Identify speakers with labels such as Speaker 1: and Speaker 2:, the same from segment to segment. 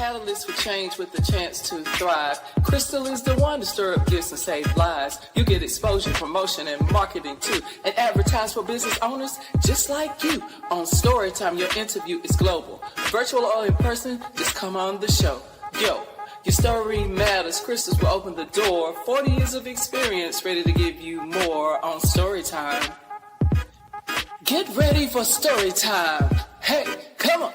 Speaker 1: catalyst for change with the chance to thrive. Crystal is the one to stir up gifts and save lives. You get exposure, promotion, and marketing too. And advertise for business owners just like you. On Storytime, your interview is global. Virtual or in person, just come on the show. Yo, your story matters. Crystals will open the door. 40 years of experience, ready to give you more on Storytime. Get ready for Storytime. Hey, come on.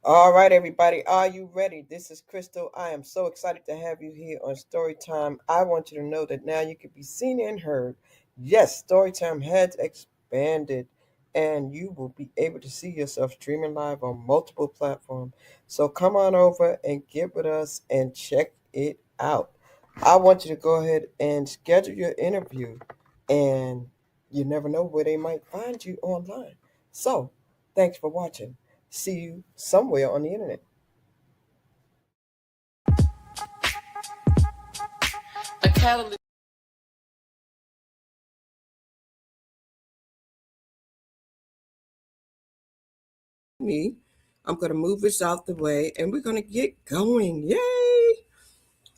Speaker 2: All right, everybody, are you ready? This is Crystal. I am so excited to have you here on Storytime. I want you to know that now you can be seen and heard. Yes, Storytime has expanded, and you will be able to see yourself streaming live on multiple platforms. So come on over and get with us and check it out. I want you to go ahead and schedule your interview, and you never know where they might find you online. So, thanks for watching. See you somewhere on the internet.
Speaker 1: A catalyst.
Speaker 2: I'm going to move this out the way and we're going to get going. Yay!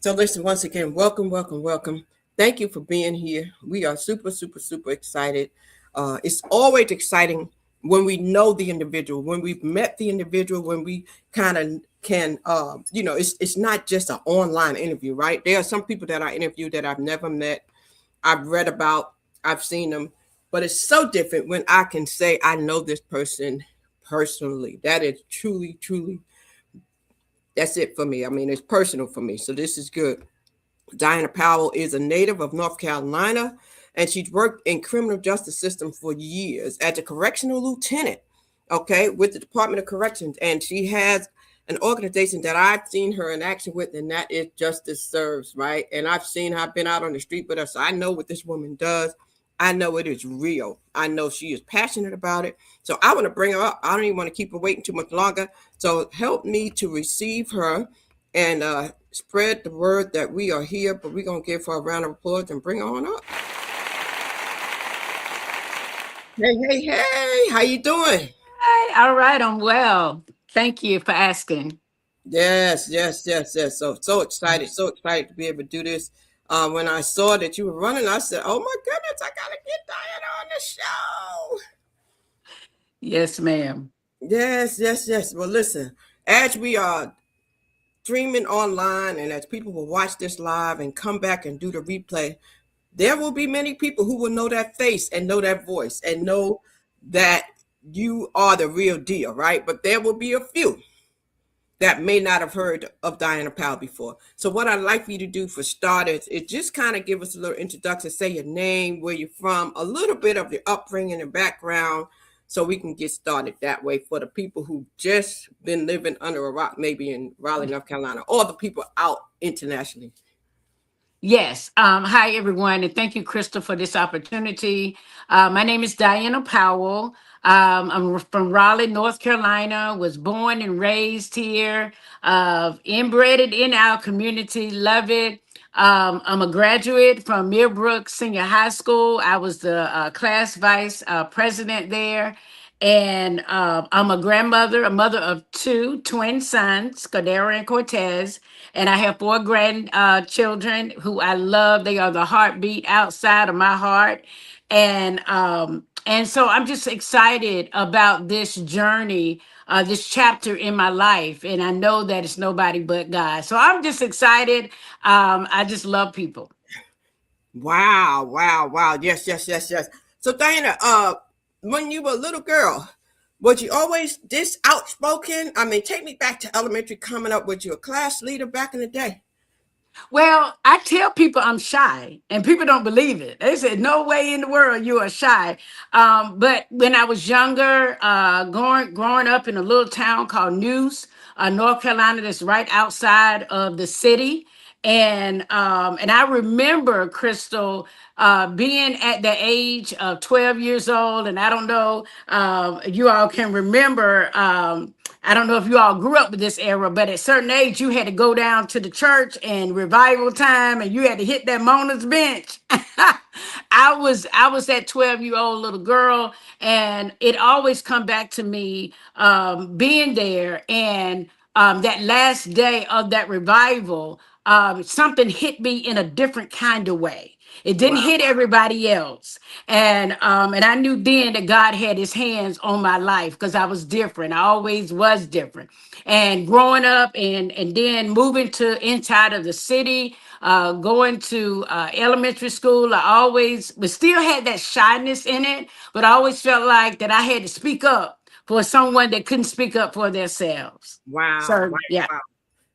Speaker 2: So, listen, once again, welcome, welcome, welcome. Thank you for being here. We are super, super, super excited. It's always exciting when we know the individual, when we've met the individual, when we kind of can, it's not just an online interview, right? There are some people that I interview that I've never met, I've read about, I've seen them, but it's so different when I can say I know this person personally. That is truly, truly, that's it for me. I mean, it's personal for me. So this is good. Diana Powell is a native of North Carolina, and she's worked in criminal justice system for years as a correctional lieutenant, okay, with the Department of Corrections. And she has an organization that I've seen her in action with, and that is Justice Serves, right? And I've seen her, I've been out on the street with her, so I know what this woman does. I know it is real. I know she is passionate about it. So I want to bring her up. I don't even want to keep her waiting too much longer. So help me to receive her and spread the word that we are here, but we're going to give her a round of applause and bring her on up. Hey, how you doing?
Speaker 3: Hi, all right, I'm well. Thank you for asking.
Speaker 2: Yes. So excited to be able to do this. When I saw that you were running, I said, "Oh my goodness, I gotta get Diana on the show."
Speaker 3: Yes, ma'am.
Speaker 2: Yes. Well, listen, as we are streaming online and as people will watch this live and come back and do the replay, there will be many people who will know that face and know that voice and know that you are the real deal, right? But there will be a few that may not have heard of Diana Powell before. So what I'd like for you to do for starters is just kind of give us a little introduction, say your name, where you're from, a little bit of your upbringing and background, so we can get started that way for the people who just been living under a rock, maybe in Raleigh, North Carolina, or the people out internationally.
Speaker 3: Yes. Hi, everyone, and thank you, Crystal, for this opportunity. My name is Diana Powell. I'm from Raleigh, North Carolina. Was born and raised here. Inbred in our community. Love it. I'm a graduate from Millbrook Senior High School. I was the class vice president there. And I'm a grandmother, a mother of two twin sons, Cordero and Cortez. And I have four grandchildren who I love. They are the heartbeat outside of my heart. And so I'm just excited about this journey, this chapter in my life. And I know that it's nobody but God. So I'm just excited. I just love people.
Speaker 2: Wow. Yes. So Diana, when you were a little girl, was you always this outspoken? I mean, take me back to elementary coming up. Was you a class leader back in the day?
Speaker 3: Well, I tell people I'm shy, and people don't believe it. They said, "No way in the world you are shy." But when I was younger, growing up in a little town called News, North Carolina, that's right outside of the city, and I remember Crystal being at the age of 12 years old, and I don't know you all can remember. I don't know if you all grew up with this era, but at a certain age, you had to go down to the church and revival time, and you had to hit that Mona's bench. I was that 12-year-old little girl, and it always come back to me being there and that last day of that revival. Something hit me in a different kind of way. It didn't
Speaker 2: Wow.
Speaker 3: hit everybody else. And I knew then that God had his hands on my life because I was different. I always was different. And growing up and then moving to inside of the city, going to elementary school, I always but still had that shyness in it, but I always felt like that I had to speak up for someone that couldn't speak up for themselves.
Speaker 2: Wow.
Speaker 3: So yeah.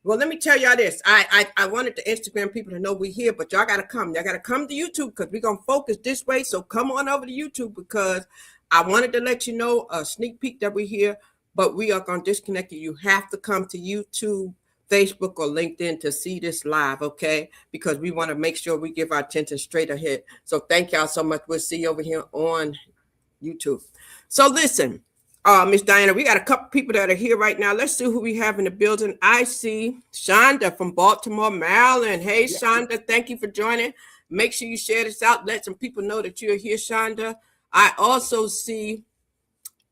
Speaker 2: Well, let me tell y'all this. I wanted the Instagram people to know we're here, but y'all gotta come. Y'all gotta come to YouTube because we're gonna focus this way. So come on over to YouTube because I wanted to let you know a sneak peek that we're here, but we are gonna disconnect you. You have to come to YouTube, Facebook, or LinkedIn to see this live, okay? Because we want to make sure we give our attention straight ahead. So thank y'all so much. We'll see you over here on YouTube. So listen, Miss Diana, we got a couple people that are here right now. Let's see who we have in the building. I see Shonda from Baltimore, Maryland. Hey, Shonda, thank you for joining. Make sure you share this out. Let some people know that you're here, Shonda. I also see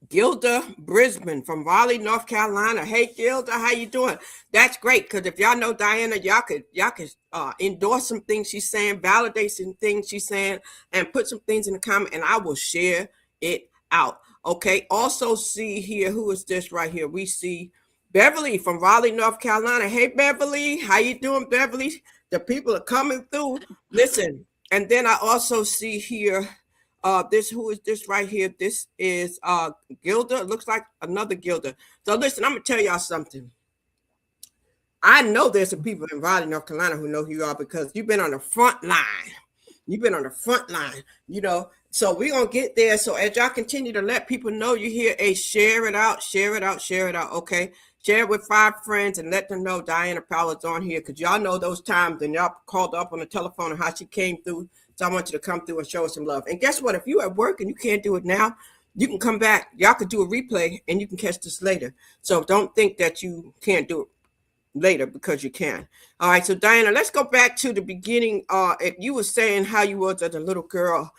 Speaker 2: Gilda Brisbane from Raleigh, North Carolina. Hey, Gilda, how you doing? That's great because if y'all know Diana, y'all could endorse some things she's saying, validate some things she's saying, and put some things in the comment, and I will share it out. Okay. Also see here, who is this right here? We see Beverly from Raleigh, North Carolina. Hey, Beverly, how you doing, Beverly? The people are coming through. Listen, and then I also see here. Who is this right here? This is Gilda. It looks like another Gilda. So listen, I'm gonna tell y'all something. I know there's some people in Raleigh, North Carolina who know who you are because you've been on the front line. You've been on the front line, you know. So we're gonna get there. So as y'all continue to let people know you hear a share it out, share it out, share it out. Okay. Share it with 5 friends and let them know Diana Powell is on here because y'all know those times and y'all called up on the telephone and how she came through. So I want you to come through and show us some love. And guess what? If you're at work and you can't do it now, you can come back. Y'all could do a replay and you can catch this later. So don't think that you can't do it later because you can. All right, so Diana, let's go back to the beginning. If you were saying how you was as a little girl.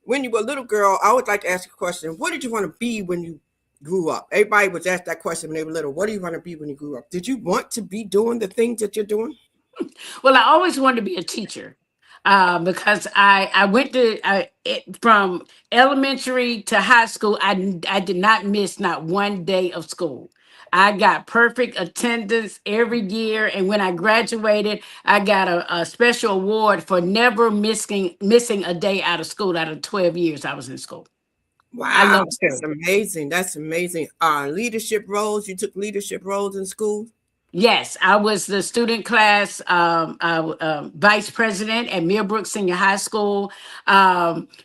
Speaker 2: When you were a little girl, I would like to ask you a question. What did you want to be when you grew up? Everybody was asked that question when they were little. What do you want to be when you grew up? Did you want to be doing the things that you're doing?
Speaker 3: Well, I always wanted to be a teacher because I went to from elementary to high school. I did not miss not one day of school. I got perfect attendance every year, and when I graduated, I got a special award for never missing a day out of school. Out of 12 years, I was in school. I
Speaker 2: Wow,
Speaker 3: love
Speaker 2: that's
Speaker 3: school.
Speaker 2: amazing. That's amazing. Leadership roles. You took leadership roles in school.
Speaker 3: Yes, I was the student class vice president at Millbrook Senior High School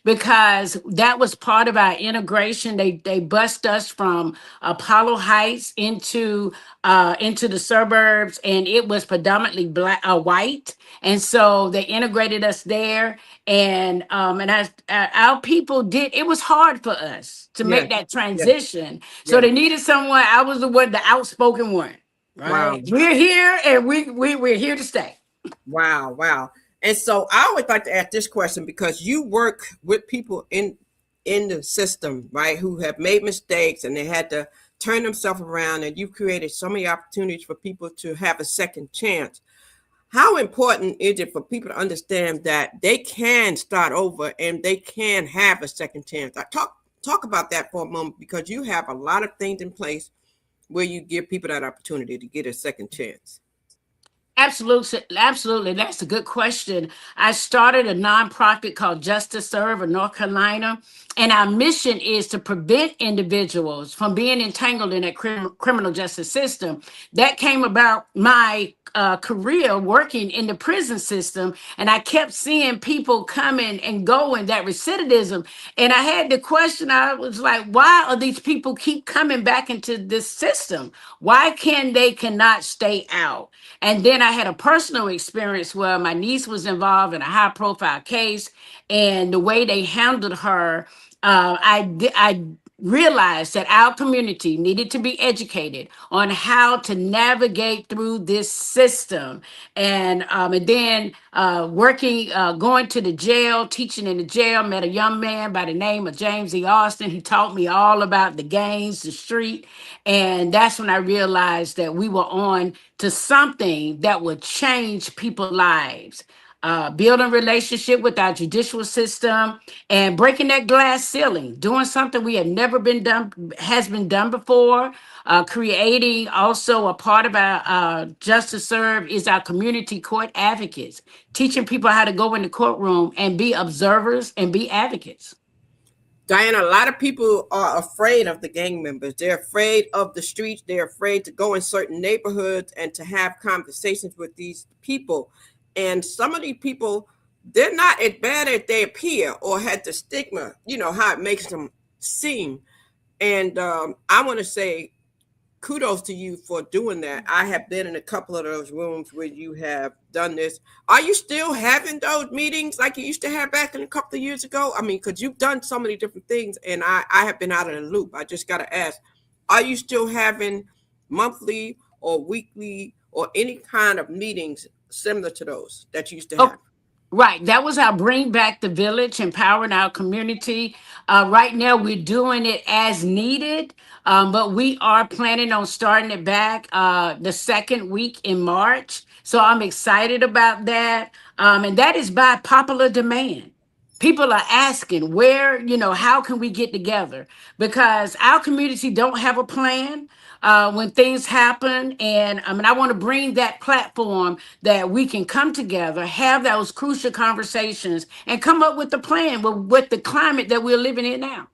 Speaker 3: because that was part of our integration. They bused us from Apollo Heights into the suburbs, and it was predominantly black, white, and so they integrated us there. Our people did. It was hard for us to
Speaker 2: Yes.
Speaker 3: make that
Speaker 2: Yes.
Speaker 3: transition, so
Speaker 2: Yes.
Speaker 3: they needed someone. I was the outspoken one.
Speaker 2: Wow.
Speaker 3: Right. We're here and we're here to stay.
Speaker 2: Wow, wow. And so I always like to ask this question because you work with people in the system, right, who have made mistakes and they had to turn themselves around and you've created so many opportunities for people to have a second chance. How important is it for people to understand that they can start over and they can have a second chance? Talk about that for a moment because you have a lot of things in place where you give people that opportunity to get a second chance.
Speaker 3: Absolutely, absolutely. That's a good question. I started a nonprofit called Justice Serve in North Carolina, and our mission is to prevent individuals from being entangled in that criminal justice system. That came about my career working in the prison system, and I kept seeing people coming and going, that recidivism. And I had the question, I was like, why are these people keep coming back into this system? Why can they cannot stay out? And then I had a personal experience where my niece was involved in a high profile case, and the way they handled her, I realized that our community needed to be educated on how to navigate through this system. And then working, going to the jail, teaching in the jail, met a young man by the name of James E. Austin. He taught me all about the gangs, the street. And that's when I realized that we were on to something that would change people's lives. Building relationship with our judicial system and breaking that glass ceiling, doing something we had never been done, has been done before. Creating also a part of our Justice Serve is our community court advocates, teaching people how to go in the courtroom and be observers and be advocates.
Speaker 2: Diana, a lot of people are afraid of the gang members. They're afraid of the streets. They're afraid to go in certain neighborhoods and to have conversations with these people. And some of these people, they're not as bad as they appear or had the stigma, you know, how it makes them seem. And I want to say kudos to you for doing that. I have been in a couple of those rooms where you have done this. Are you still having those meetings like you used to have back in a couple of years ago? I mean, because you've done so many different things and I have been out of the loop. I just got to ask, are you still having monthly or weekly or any kind of meetings similar to those that you used to
Speaker 3: Oh,
Speaker 2: have?
Speaker 3: right. That was our Bring Back the Village, empowering our community. Right now, we're doing it as needed, but we are planning on starting it back the second week in March. So I'm excited about that. And that is by popular demand. People are asking where, how can we get together? Because our community don't have a plan when things happen. And I mean, I want to bring that platform that we can come together, have those crucial conversations, and come up with a plan with the climate that we're living in now.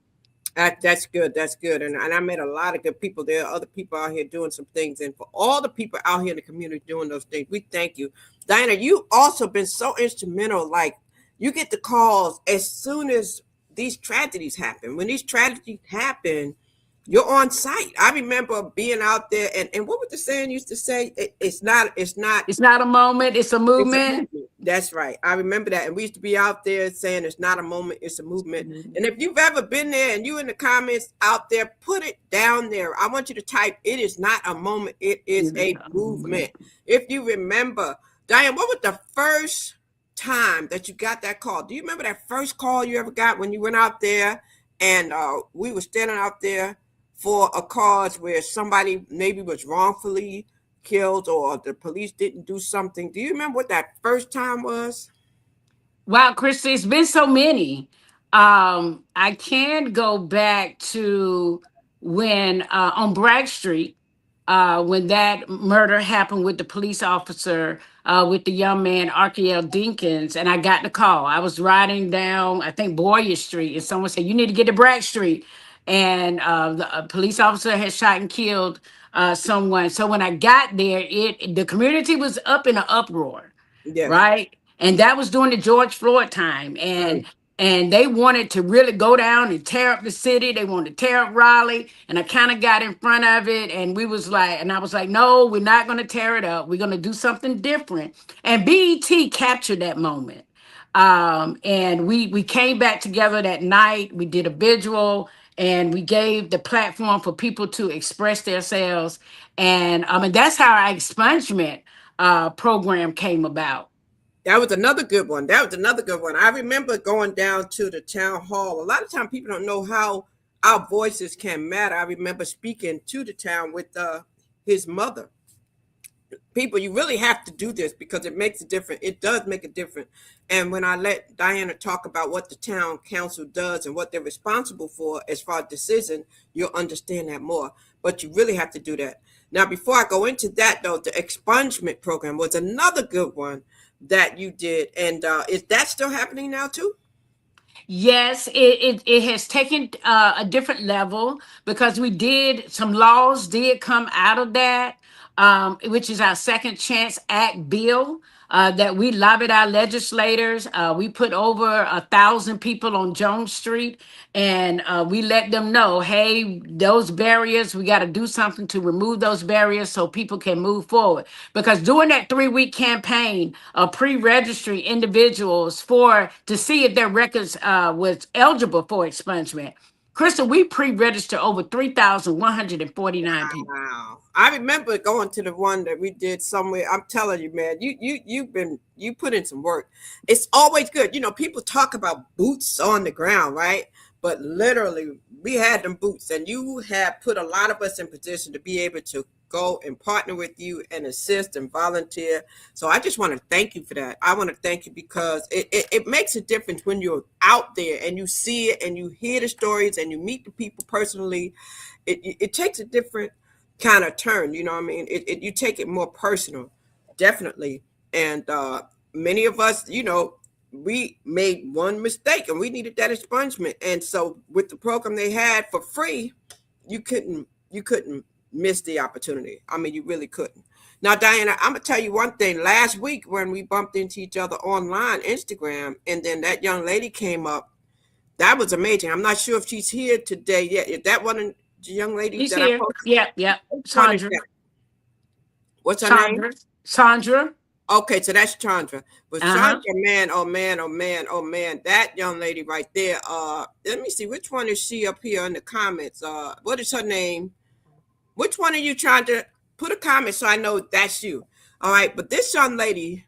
Speaker 2: That's good. That's good. And I met a lot of good people. There are other people out here doing some things. And for all the people out here in the community doing those things, we thank you. Diana, you also been so instrumental. Like you get the calls as soon as these tragedies happen. When these tragedies happen, you're on site. I remember being out there and what was the saying used to say? It's not
Speaker 3: It's not a moment, it's a
Speaker 2: it's a
Speaker 3: movement.
Speaker 2: movement. That's right. I remember that. And we used to be out there saying it's not a moment, it's a movement. And if you've ever been there and you in the comments out there, put it down there. I want you to type, it is not a moment, it is a movement. If you remember, Diane, what was the first time that you got that call? Do you remember that first call you ever got when you went out there and we were standing out there for a cause where somebody maybe was wrongfully killed or the police didn't do something? Do you remember what that first time was?
Speaker 3: Wow, Christy, it's been so many. I can go back to when on Bragg Street, when that murder happened with the police officer, with the young man Arkiel Dinkins, and I got the call. I was riding down, I think Boyer Street, and someone said, "You need to get to Bragg Street," and the police officer had shot and killed someone. So when I got there, the community was up in an uproar,
Speaker 2: Yes.
Speaker 3: right? And that was during the George Floyd time.
Speaker 2: Mm.
Speaker 3: And they wanted to really go down and tear up the city. They wanted to tear up Raleigh. And I kind of got in front of it. And we was like, and I was like, no, we're not going to tear it up. We're going to do something different. And BET captured that moment. And we came back together that night. We did a visual and we gave the platform for people to express themselves. And that's how our expungement program came about.
Speaker 2: That was another good one. That was another good one. I remember going down to the town hall. A lot of times people don't know how our voices can matter. I remember speaking to the town with his mother. People, you really have to do this because it makes a difference. It does make a difference. And when I let Diana talk about what the town council does and what they're responsible for as far as decision, you'll understand that more. But you really have to do that. Now, before I go into that, though, the expungement program was another good one that you did. And is that still happening now, too?
Speaker 3: Yes, it has taken a different level because we did some laws did come out of that, which is our Second Chance Act bill that we lobbied our legislators. We put over 1,000 people on Jones Street, and we let them know, hey, those barriers, we got to do something to remove those barriers so people can move forward. Because during that 3-week campaign of pre-registering individuals for to see if their records was eligible for expungement, Crystal, we pre-registered over 3,149 people.
Speaker 2: Wow. I remember going to the one that we did somewhere. I'm telling you, man, you put in some work. It's always good. You know, people talk about boots on the ground, right? But literally, we had them boots, and you have put a lot of us in position to be able to go and partner with you and assist and volunteer. So I just want to thank you for that. I want to thank you because it makes a difference when you're out there and you see it and you hear the stories and you meet the people personally. It takes a different kind of turn, you know what I mean? You take it more personal, definitely. And many of us, you know, we made one mistake and we needed that expungement. And so with the program they had for free, you couldn't miss the opportunity. I mean, you really couldn't. Now, Diana, I'm gonna tell you one thing. Last week when we bumped into each other online, Instagram, and then that young lady came up, that was amazing. I'm not sure if she's here today yet. Is that one of the young ladies
Speaker 3: He's
Speaker 2: that I
Speaker 3: here.
Speaker 2: posted?
Speaker 3: Yep, yep.
Speaker 2: Which one is
Speaker 3: Sandra.
Speaker 2: that? What's her name?
Speaker 3: Sandra. Sandra.
Speaker 2: Okay, so that's Chandra. But
Speaker 3: Uh-huh.
Speaker 2: Chandra, man, oh man, oh man, oh man, that young lady right there. Let me see, which one is she up here in the comments? What is her name? Which one are you trying to put a comment so I know that's you? All right, but this young lady,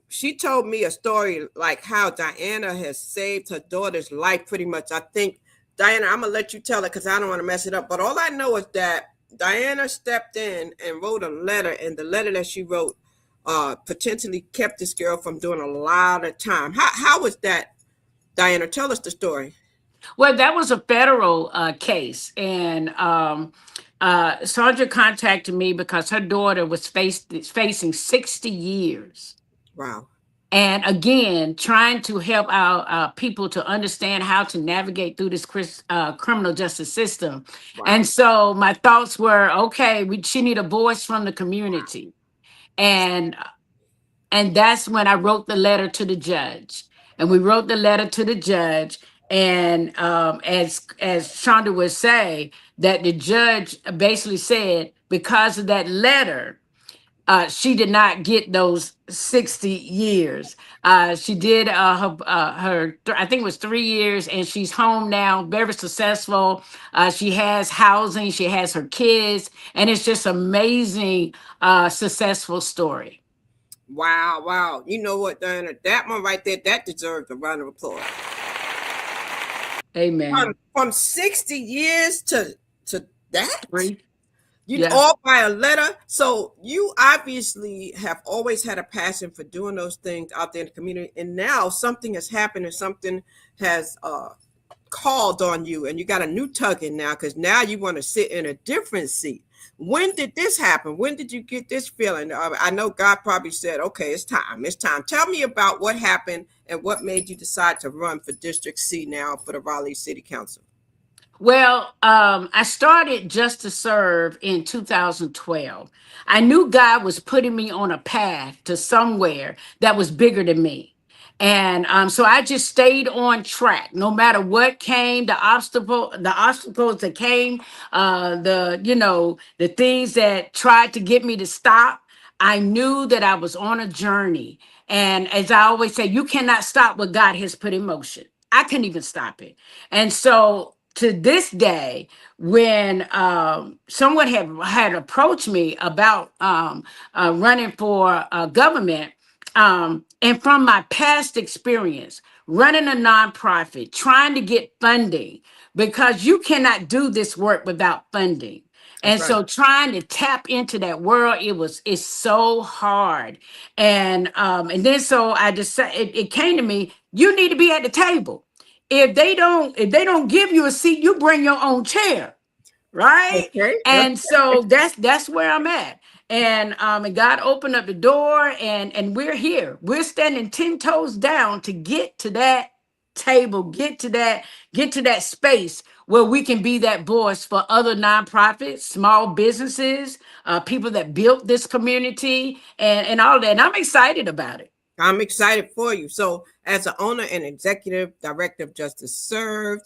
Speaker 2: she told me a story like how Diana has saved her daughter's life pretty much. I think, Diana, I'm going to let you tell it because I don't want to mess it up. But all I know is that Diana stepped in and wrote a letter, and the letter that she wrote potentially kept this girl from doing a lot of time. How was that, Diana? Tell us the story.
Speaker 3: Well, that was a federal case, and Sandra contacted me because her daughter was facing 60 years.
Speaker 2: Wow.
Speaker 3: And again, trying to help our people to understand how to navigate through this criminal justice system.
Speaker 2: Wow.
Speaker 3: And so my thoughts were, okay, she need a voice from the community. And that's when I wrote the letter to the judge. And we wrote the letter to the judge. And as Shonda would say, that the judge basically said, because of that letter, she did not get those 60 years. She did I think it was 3 years, and she's home now, very successful. She has housing, she has her kids, and it's just amazing, successful story.
Speaker 2: Wow, wow. You know what, Diana? That one right there, that deserves a round of applause.
Speaker 3: Amen.
Speaker 2: From 60 years to that?
Speaker 3: Three.
Speaker 2: You
Speaker 3: Yeah.
Speaker 2: all by a letter. So you obviously have always had a passion for doing those things out there in the community. And now something has happened and something has called on you, and you got a new tugging now, because now you want to sit in a different seat. When did this happen? When did you get this feeling? I know God probably said, okay, it's time. It's time. Tell me about what happened and what made you decide to run for District C now for the Raleigh City Council.
Speaker 3: Well, I started Just to Serve in 2012. I knew God was putting me on a path to somewhere that was bigger than me. And so I just stayed on track, no matter what came, the obstacles that came, the things that tried to get me to stop. I knew that I was on a journey. And as I always say, you cannot stop what God has put in motion. I couldn't even stop it. And so to this day, when someone had approached me about running for government, and from my past experience running a nonprofit, trying to get funding, because you cannot do this work without funding.
Speaker 2: That's
Speaker 3: And
Speaker 2: right.
Speaker 3: so trying to tap into that world, it's so hard. And then so I decided, it came to me, you need to be at the table. If they don't give you a seat, you bring your own chair, right?
Speaker 2: Okay.
Speaker 3: And so that's where I'm at. And God opened up the door, and we're here. We're standing 10 toes down to get to that table, get to that space where we can be that voice for other nonprofits, small businesses, people that built this community, and all that. And I'm excited about it.
Speaker 2: I'm excited for you. So, as an owner and executive director of Justice Served,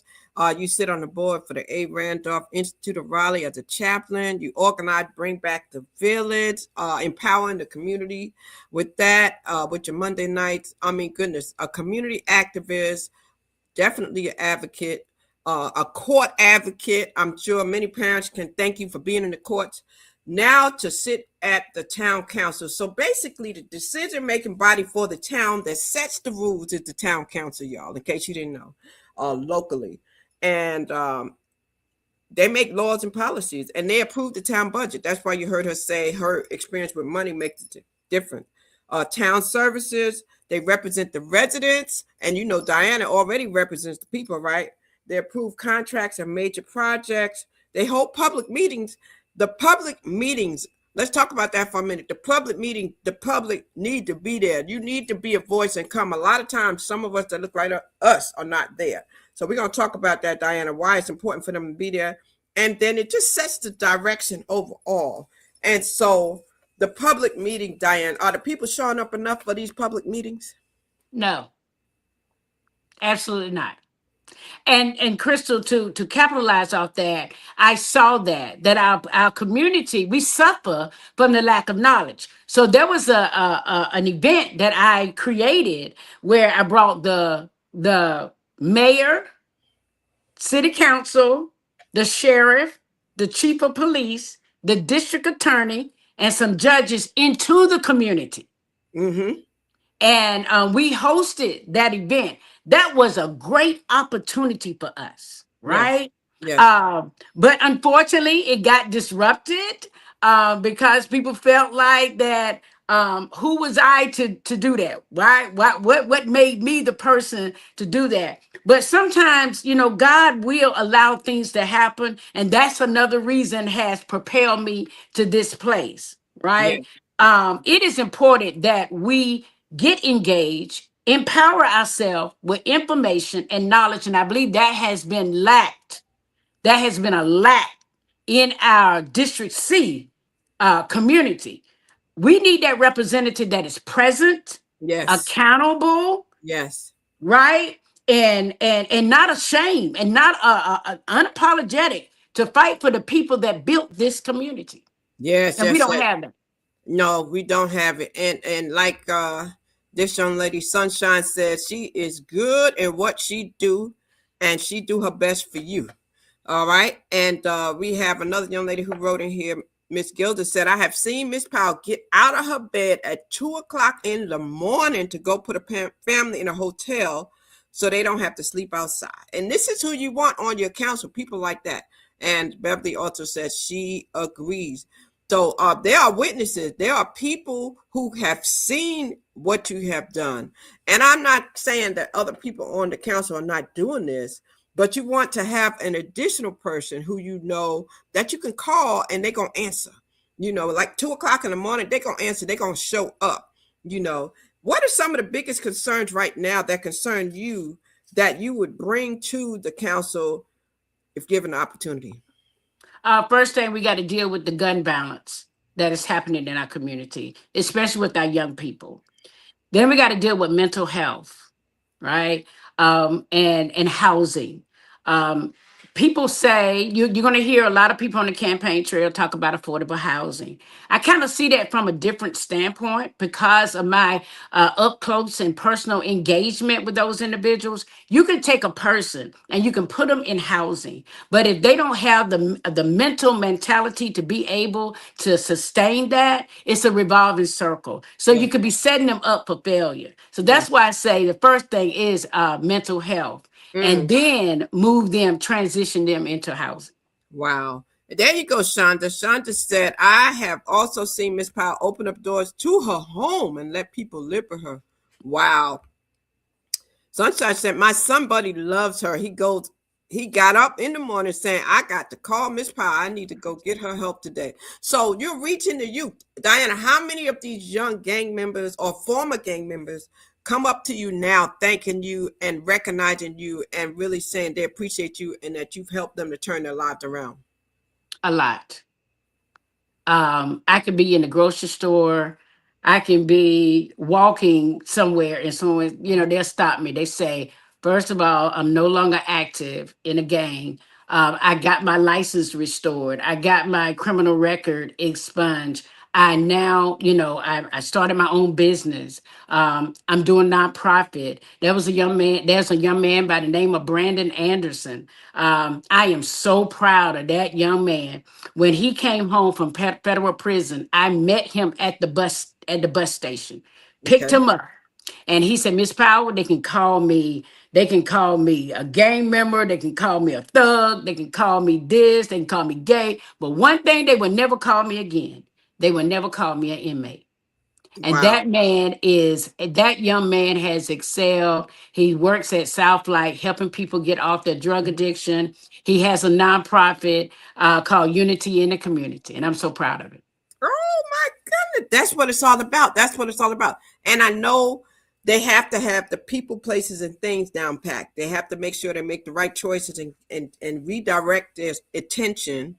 Speaker 2: you sit on the board for the A. Randolph Institute of Raleigh as a chaplain. You organize Bring Back the Village, empowering the community with that, with your Monday nights. I mean, goodness, a community activist, definitely an advocate, a court advocate. I'm sure many parents can thank you for being in the courts. Now to sit at the town council. So basically, the decision-making body for the town that sets the rules is the town council, y'all, in case you didn't know, locally. And they make laws and policies, and they approve the town budget. That's why you heard her say her experience with money makes it different. Town services, they represent the residents, and you know Diana already represents the people, right? They approve contracts and major projects. They hold public meetings. The public meetings, let's talk about that for a minute. The public meeting, the public need to be there. You need to be a voice and come. A lot of times, some of us that look like us are not there. So we're going to talk about that, Diana, why it's important for them to be there. And then it just sets the direction overall. And so the public meeting, Diane, are the people showing up enough for these public meetings?
Speaker 3: No, absolutely not. And Crystal, to capitalize off that, I saw that our community, we suffer from the lack of knowledge. So there was an event that I created where I brought the mayor, city council, the sheriff, the chief of police, the district attorney, and some judges into the community.
Speaker 2: Mm-hmm.
Speaker 3: And we hosted that event. That was a great opportunity for us,
Speaker 2: Yes.
Speaker 3: right?
Speaker 2: Yes.
Speaker 3: But unfortunately, it got disrupted because people felt like that. Who was I to do that? Why? What made me the person to do that? But sometimes, God will allow things to happen, and that's another reason has propelled me to this place, right?
Speaker 2: Yes.
Speaker 3: It is important that we get engaged, empower ourselves with information and knowledge. And I believe that has been lacked. That has been a lack in our District C community. We need that representative that is present,
Speaker 2: Yes.
Speaker 3: accountable,
Speaker 2: Yes.
Speaker 3: right, and not ashamed and not unapologetic to fight for the people that built this community.
Speaker 2: Yes.
Speaker 3: And we
Speaker 2: Yes.
Speaker 3: don't
Speaker 2: Yes.
Speaker 3: have them.
Speaker 2: No, we don't have it. And like this young lady Sunshine says, she is good in what she do, and she do her best for you. All right. And we have another young lady who wrote in here. Miss Gilda said, I have seen Miss Powell get out of her bed at 2 o'clock in the morning to go put a family in a hotel so they don't have to sleep outside. And this is who you want on your council, people like that. And Beverly also says she agrees. So there are witnesses. There are people who have seen what you have done. And I'm not saying that other people on the council are not doing this, but you want to have an additional person who you know that you can call and they're going to answer. You know, like 2 o'clock in the morning, they're going to answer. They're going to show up. You know, what are some of the biggest concerns right now that concern you that you would bring to the council if given the opportunity?
Speaker 3: First thing, we got to deal with the gun violence that is happening in our community, especially with our young people. Then we got to deal with mental health, right? And housing. Um, People say you're going to hear a lot of people on the campaign trail talk about affordable housing. I kind of see that from a different standpoint because of my up close and personal engagement with those individuals. You can take a person and you can put them in housing, but if they don't have the mental mentality to be able to sustain that, it's a revolving circle. So
Speaker 2: Yeah.
Speaker 3: you could be setting them up for failure. So
Speaker 2: Yeah.
Speaker 3: that's why I say the first thing is mental health, and then move them, transition them into housing.
Speaker 2: Wow. There you go, Shonda. Shonda said, I have also seen Miss Powell open up doors to her home and let people live with her. Wow. Sunshine said, my somebody loves her. He got up in the morning saying, I got to call Miss Powell. I need to go get her help today. So you're reaching the youth. Diana, how many of these young gang members or former gang members come up to you now thanking you and recognizing you and really saying they appreciate you and that you've helped them to turn their lives around?
Speaker 3: A lot. I could be in the grocery store. I can be walking somewhere and someone, they'll stop me. They say, first of all, I'm no longer active in a gang. I got my license restored. I got my criminal record expunged. I now, I started my own business. I'm doing nonprofit. There's a young man by the name of Brandon Anderson. I am so proud of that young man. When he came home from federal prison, I met him at the bus station, picked
Speaker 2: Okay.
Speaker 3: him up, and he said, Miss Powell, they can call me a gang member, they can call me a thug, they can call me this, they can call me gay. But one thing they would never call me again, they would never call me an inmate. And
Speaker 2: Wow.
Speaker 3: that young man has excelled. He works at Southlight, helping people get off their drug addiction. He has a nonprofit called Unity in the Community, and I'm so proud of it.
Speaker 2: Oh my goodness. That's what it's all about. That's what it's all about. And I know they have to have the people, places, and things down packed. They have to make sure they make the right choices and redirect their attention.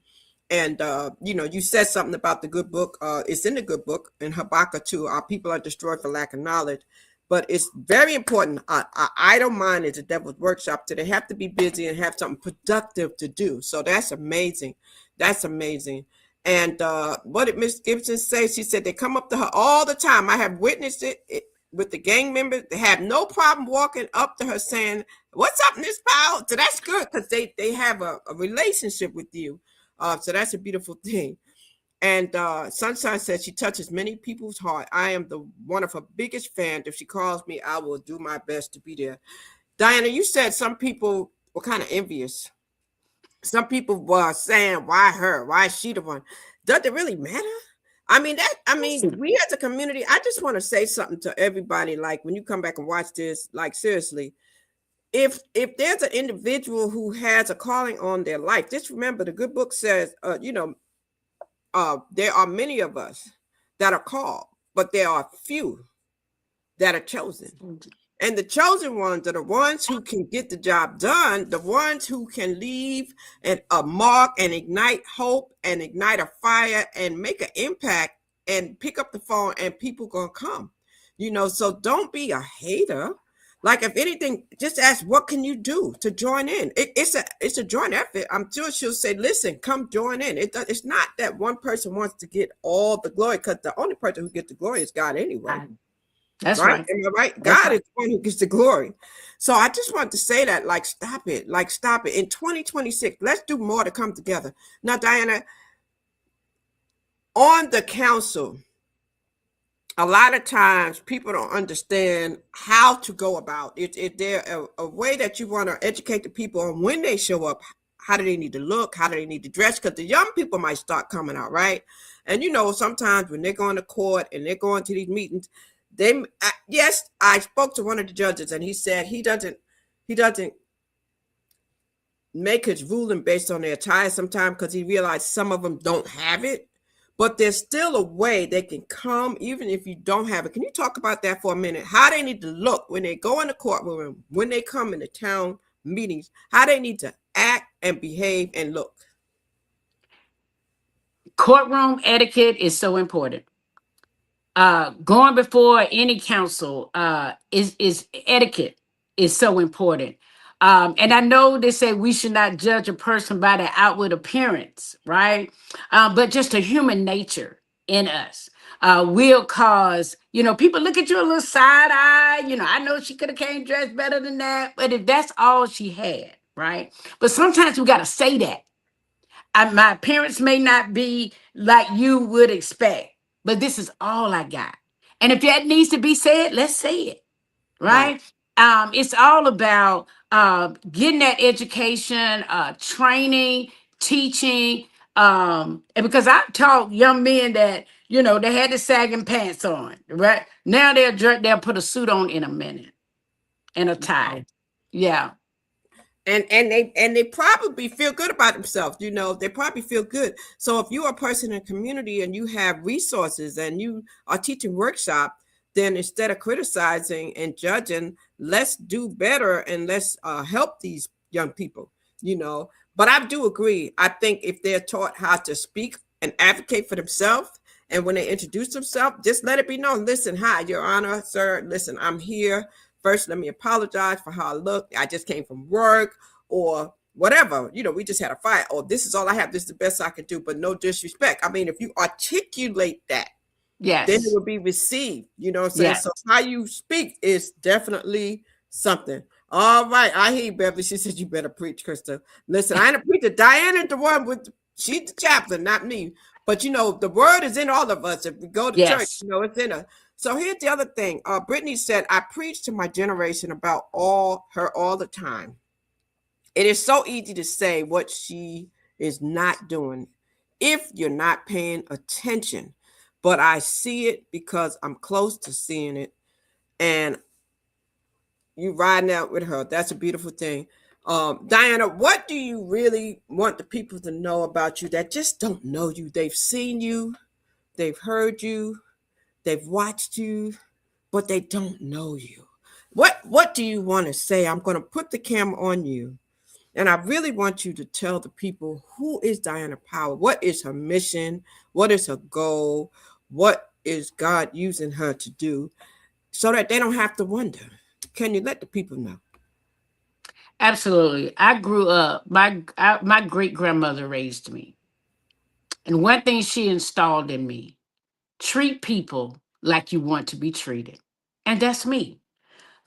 Speaker 2: And you said something about the good book. It's in the good book in Habakkuk too. Our people are destroyed for lack of knowledge. But it's very important. Our idle mind is the devil's workshop. So they have to be busy and have something productive to do. So that's amazing. That's amazing. And what did Miss Gibson say? She said they come up to her all the time. I have witnessed it with the gang members. They have no problem walking up to her saying, "What's up, Miss Powell?" So that's good because they have a relationship with you. So that's a beautiful thing. And Sunshine says she touches many people's heart. I am one of her biggest fans. If she calls me, I will do my best to be there. Diana, you said some people were kind of envious. Some people were saying, why her? Why is she the one? Does it really matter? We as a community, I just want to say something to everybody. Like when you come back and watch this, like seriously, if there's an individual who has a calling on their life, just remember the good book says, there are many of us that are called, but there are few that are chosen. And the chosen ones are the ones who can get the job done, the ones who can leave a mark and ignite hope and ignite a fire and make an impact and pick up the phone and people gonna come. So don't be a hater. Like, if anything, just ask, what can you do to join in? It's a joint effort. I'm sure she'll say, listen, come join in. It's not that one person wants to get all the glory, because the only person who gets the glory is God anyway.
Speaker 3: That's
Speaker 2: right.
Speaker 3: right.
Speaker 2: Am I right?
Speaker 3: That's
Speaker 2: God
Speaker 3: right.
Speaker 2: is the one who gets the glory. So I just want to say that, like, stop it. Like, stop it. In 2026, let's do more to come together. Now, Diana, on the council, a lot of times people don't understand how to go about it. Is there a way that you want to educate the people on when they show up? How do they need to look? How do they need to dress? Because the young people might start coming out, right? And sometimes when they're going to court and they're going to these meetings, yes, I spoke to one of the judges, and he said he doesn't make his ruling based on their attire sometimes, because he realized some of them don't have it. But there's still a way they can come, even if you don't have it. Can you talk about that for a minute? How they need to look when they go in the courtroom, when they come in the town meetings, how they need to act and behave and look.
Speaker 3: Courtroom etiquette is so important. Going before any council is etiquette is so important. And I know they say we should not judge a person by their outward appearance, right? But just a human nature in us will cause, people look at you a little side eye. I know she could have came dressed better than that, but if that's all she had, right? But sometimes we got to say that. My parents may not be like you would expect, but this is all I got. And if that needs to be said, let's say it,
Speaker 2: Right.
Speaker 3: right? It's all about getting that education, training, teaching. And because I've taught young men that, they had the sagging pants on, right? Now they'll put a suit on in a minute and a tie. Yeah.
Speaker 2: And they probably feel good about themselves. They probably feel good. So if you're a person in the community and you have resources and you are teaching workshop, then instead of criticizing and judging, let's do better and let's help these young people. But I do agree. I think if they're taught how to speak and advocate for themselves, and when they introduce themselves, just let it be known, listen, hi, your honor, sir, listen, I'm here. First, let me apologize for how I look. I just came from work, or whatever. We just had a fight. Or this is all I have. This is the best I can do, but no disrespect. I mean, if you articulate that,
Speaker 3: Yes.
Speaker 2: then it will be received. You know what I'm saying?
Speaker 3: Yes.
Speaker 2: So how you speak is definitely something. All right. I hear you, Beverly. She said you better preach, Krista. Listen, I ain't a preacher. Diana, the one she's the chaplain, not me. But the word is in all of us. If we go to church,
Speaker 3: Yes.
Speaker 2: it's in us. So here's the other thing. Brittany said, I preach to my generation about her all the time. It is so easy to say what she is not doing if you're not paying attention. But I see it because I'm close to seeing it. And you riding out with her. That's a beautiful thing. Diana, what do you really want the people to know about you that just don't know you? They've seen you, they've heard you, they've watched you, but they don't know you. What do you want to say? I'm going to put the camera on you, and I really want you to tell the people, who is Diana Powell? What is her mission? What is her goal? What is God using her to do, so that they don't have to wonder? Can you let the people know?
Speaker 3: Absolutely. I grew up, my great grandmother raised me. And one thing she installed in me, treat people like you want to be treated. And that's me.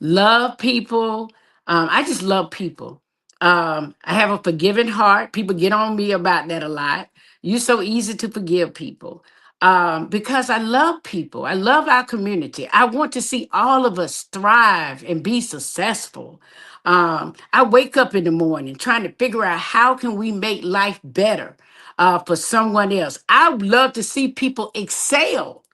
Speaker 3: Love people. I just love people. I have a forgiving heart. People get on me about that a lot. You're so easy to forgive people because I love people. I love our community. I want to see all of us thrive and be successful. I wake up in the morning trying to figure out how can we make life better for someone else. I would love to see people excel,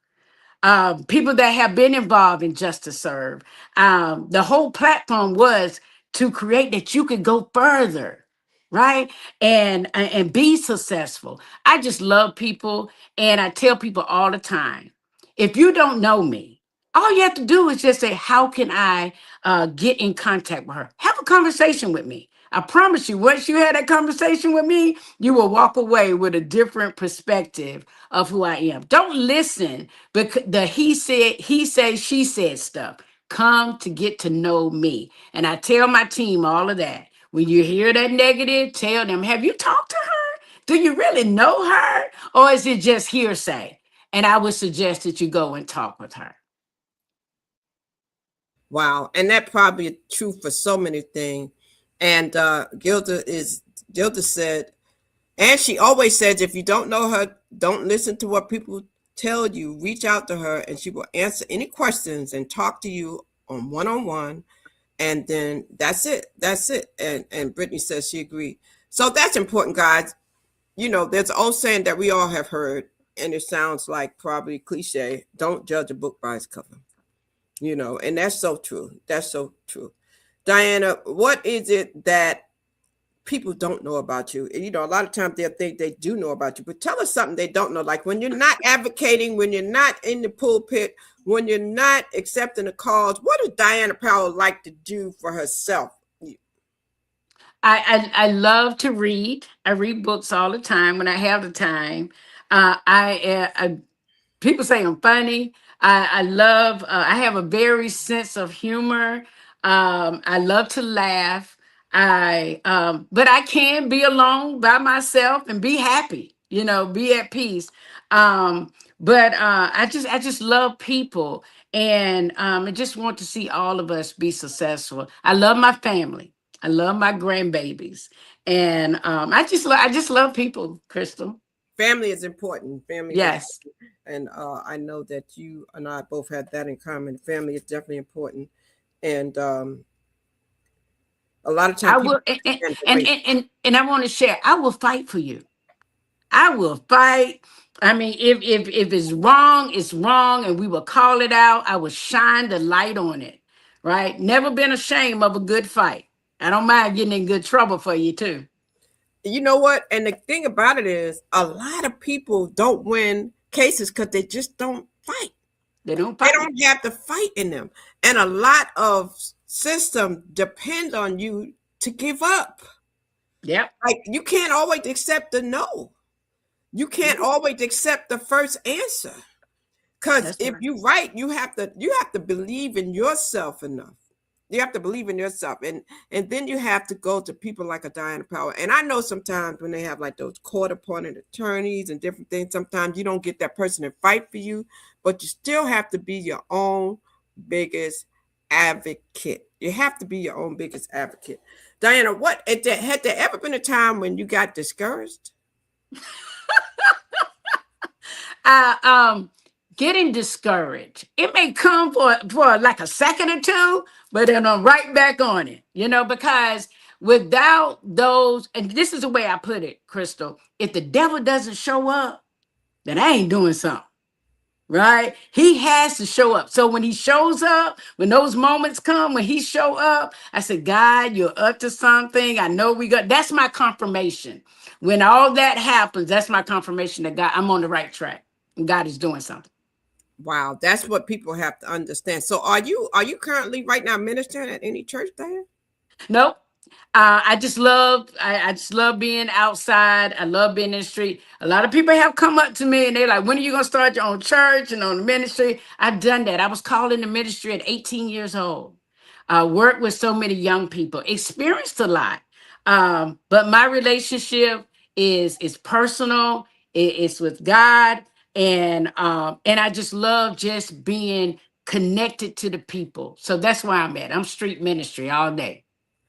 Speaker 3: people that have been involved in Justice Serve. The whole platform was to create that you could go further, right? And be successful. I just love people, and I tell people all the time, if you don't know me, All you have to do is just say, how can I get in contact with her? Have a conversation with me. I promise you, once you had that conversation with me, you will walk away with a different perspective of who I am. Don't listen because the he said, she said stuff. Come to get to know me. And I tell my team all of that. When you hear that negative, tell them, have you talked to her? Do you really know her? Or is it just hearsay? And I would suggest that you go and talk with her.
Speaker 2: Wow. And that probably is true for so many things. And Gilda said, and she always says, if you don't know her, don't listen to what people tell you. Reach out to her and she will answer any questions and talk to you on one-on-one. And then that's it. That's it. And Brittany says she agreed. So that's important, guys. You know, there's an old saying that we all have heard, and it sounds like probably cliche. Don't judge a book by its cover. You know, and that's so true. That's so true. Diana, what is it that people don't know about you? You know, a lot of times they'll think they do know about you, but tell us something they don't know. Like when you're not advocating, when you're not in the pulpit, when you're not accepting the cause, what does Diana Powell like to do for herself?
Speaker 3: I love to read. I read books all the time when I have the time. People say I'm funny. I love. I have a very sense of humor. I love to laugh. But I can be alone by myself and be happy. You know, be at peace. But I just love people, and I just want to see all of us be successful. I love my family. I love my grandbabies, and I just love people, Crystal.
Speaker 2: Family is important. Family is
Speaker 3: Yes.
Speaker 2: important. And I know that you and I both had that in common. Family is definitely important. And a lot of
Speaker 3: I
Speaker 2: times people
Speaker 3: will,
Speaker 2: understand the way.
Speaker 3: and I want to share. I will fight for you. I will fight. I mean, if it's wrong, it's wrong, and we will call it out. I will shine the light on it. Right? Never been ashamed of a good fight. I don't mind getting in good trouble for you too.
Speaker 2: You know what? And the thing about it is, a lot of people don't win cases because they just don't fight.
Speaker 3: They don't
Speaker 2: They
Speaker 3: fight.
Speaker 2: don't have the fight in them. And a lot of systems depend on you to give up.
Speaker 3: Yep.
Speaker 2: Like you can't always accept the no. You can't always accept the first answer. Because
Speaker 3: That's
Speaker 2: if
Speaker 3: right.
Speaker 2: you right, you have to believe in yourself enough. You have to believe in yourself, and then you have to go to people like a Diana Powell. And I know sometimes when they have like those court-appointed attorneys and different things, sometimes you don't get that person to fight for you, but you still have to be your own biggest advocate. You have to be your own biggest advocate. Diana, what had there ever been a time when you got discouraged?
Speaker 3: uh, um, Getting discouraged. It may come for like a second or two, but then I'm right back on it, because without those, and this is the way I put it, Crystal, if the devil doesn't show up, then I ain't doing something. Right? He has to show up. So when he shows up, when those moments come, when he show up, I said, God, you're up to something. I know that's my confirmation. When all that happens, that's my confirmation that God, I'm on the right track. And God is doing something.
Speaker 2: Wow, that's what people have to understand. So are you currently right now ministering at any church, Diana?
Speaker 3: Nope. I just love being outside. I love being in the street. A lot of people have come up to me and they're like, when are you gonna start your own church and on the ministry? I've done that. I was called into ministry at 18 years old. Worked with so many young people, experienced a lot. But my relationship is personal. It's with God, and I just love just being connected to the people. So that's where I'm at. I'm street ministry all day.